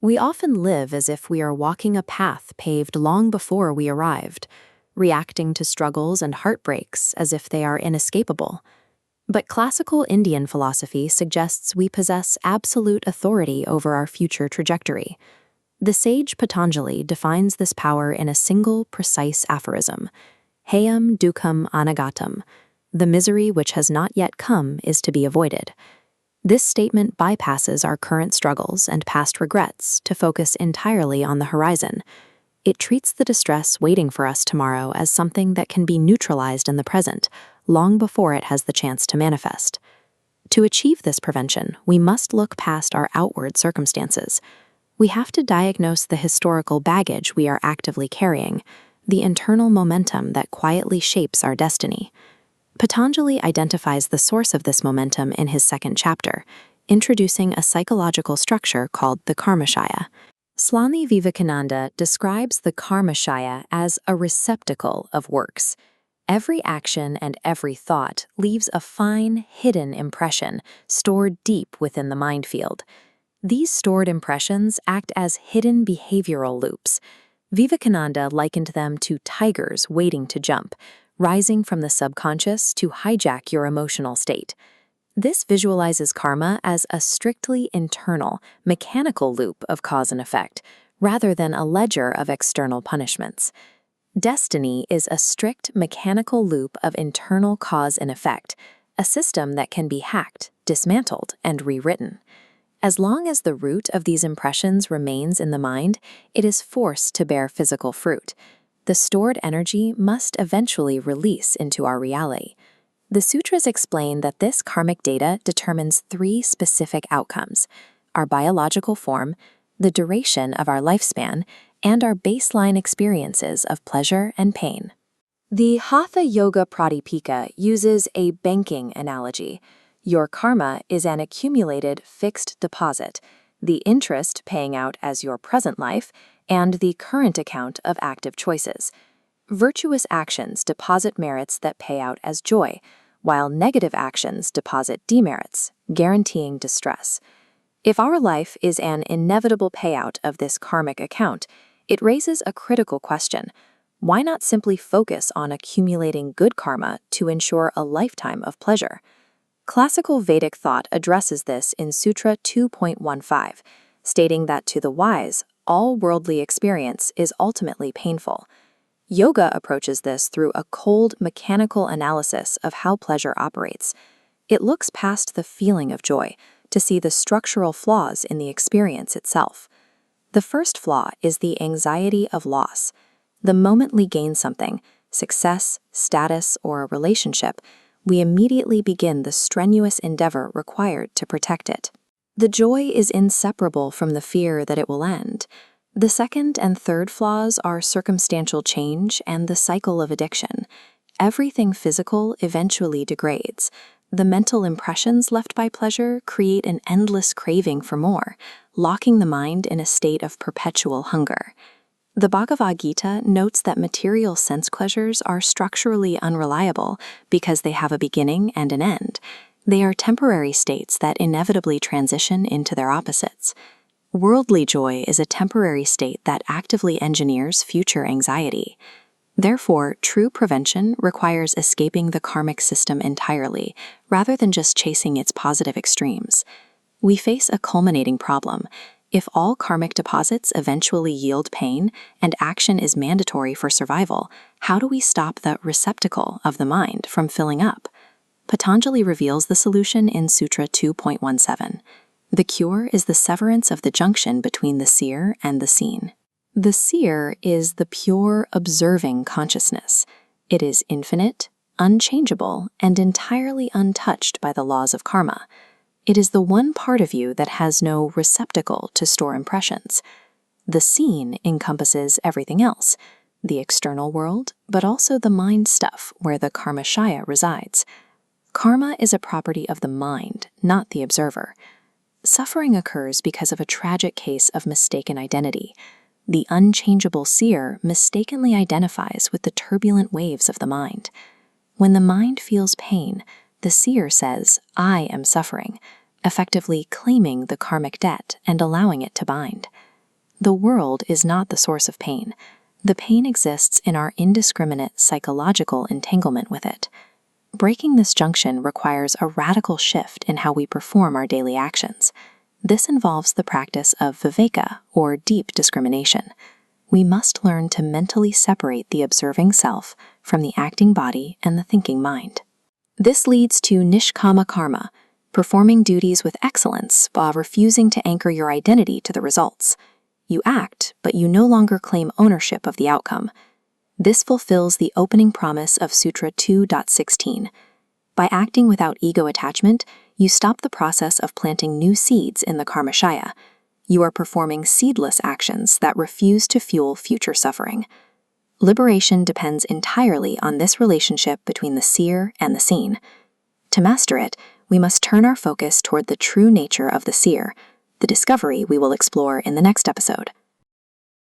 We often live as if we are walking a path paved long before we arrived, reacting to struggles and heartbreaks as if they are inescapable. But classical Indian philosophy suggests we possess absolute authority over our future trajectory. The sage Patanjali defines this power in a single, precise aphorism: Heyam, Duḥkham, Anāgatam. The misery which has not yet come is to be avoided. This statement bypasses our current struggles and past regrets to focus entirely on the horizon. It treats the distress waiting for us tomorrow as something that can be neutralized in the present, long before it has the chance to manifest. To achieve this prevention, we must look past our outward circumstances. We have to diagnose the historical baggage we are actively carrying, the internal momentum that quietly shapes our destiny. Patanjali identifies the source of this momentum in his second chapter, introducing a psychological structure called the Karmashaya. Swami Vivekananda describes the Karmashaya as a receptacle of works. Every action and every thought leaves a fine, hidden impression stored deep within the mind field. These stored impressions act as hidden behavioral loops. Vivekananda likened them to tigers waiting to jump, rising from the subconscious to hijack your emotional state. This visualizes karma as a strictly internal, mechanical loop of cause and effect, rather than a ledger of external punishments. Destiny is a strict, mechanical loop of internal cause and effect, a system that can be hacked, dismantled, and rewritten. As long as the root of these impressions remains in the mind, it is forced to bear physical fruit. The stored energy must eventually release into our reality. The sutras explain that this karmic data determines three specific outcomes: our biological form, the duration of our lifespan, and our baseline experiences of pleasure and pain. The Hatha Yoga Pradipika uses a banking analogy. Your karma is an accumulated fixed deposit, the interest paying out as your present life, and the current account of active choices. Virtuous actions deposit merits that pay out as joy, while negative actions deposit demerits, guaranteeing distress. If our life is an inevitable payout of this karmic account, it raises a critical question. Why not simply focus on accumulating good karma to ensure a lifetime of pleasure? Classical Vedic thought addresses this in Sutra 2.15, stating that to the wise, all worldly experience is ultimately painful. Yoga approaches this through a cold, mechanical analysis of how pleasure operates. It looks past the feeling of joy to see the structural flaws in the experience itself. The first flaw is the anxiety of loss. The moment we gain something, success, status, or a relationship, we immediately begin the strenuous endeavor required to protect it. The joy is inseparable from the fear that it will end. The second and third flaws are circumstantial change and the cycle of addiction. Everything physical eventually degrades. The mental impressions left by pleasure create an endless craving for more, locking the mind in a state of perpetual hunger. The Bhagavad Gita notes that material sense pleasures are structurally unreliable because they have a beginning and an end. They are temporary states that inevitably transition into their opposites. Worldly joy is a temporary state that actively engineers future anxiety. Therefore, true prevention requires escaping the karmic system entirely, rather than just chasing its positive extremes. We face a culminating problem. If all karmic deposits eventually yield pain and action is mandatory for survival, how do we stop the receptacle of the mind from filling up? Patanjali reveals the solution in Sutra 2.17. The cure is the severance of the junction between the seer and the seen. The seer is the pure, observing consciousness. It is infinite, unchangeable, and entirely untouched by the laws of karma. It is the one part of you that has no receptacle to store impressions. The seen encompasses everything else, the external world, but also the mind stuff where the Karmashaya resides. Karma is a property of the mind, not the observer. Suffering occurs because of a tragic case of mistaken identity. The unchangeable seer mistakenly identifies with the turbulent waves of the mind. When the mind feels pain, the seer says, "I am suffering," effectively claiming the karmic debt and allowing it to bind. The world is not the source of pain. The pain exists in our indiscriminate psychological entanglement with it. Breaking this junction requires a radical shift in how we perform our daily actions. This involves the practice of viveka, or deep discrimination. We must learn to mentally separate the observing self from the acting body and the thinking mind. This leads to nishkama karma, performing duties with excellence while refusing to anchor your identity to the results. You act, but you no longer claim ownership of the outcome. This fulfills the opening promise of Sutra 2.16. By acting without ego attachment, you stop the process of planting new seeds in the karmashaya. You are performing seedless actions that refuse to fuel future suffering. Liberation depends entirely on this relationship between the seer and the seen. To master it, we must turn our focus toward the true nature of the seer, the discovery we will explore in the next episode.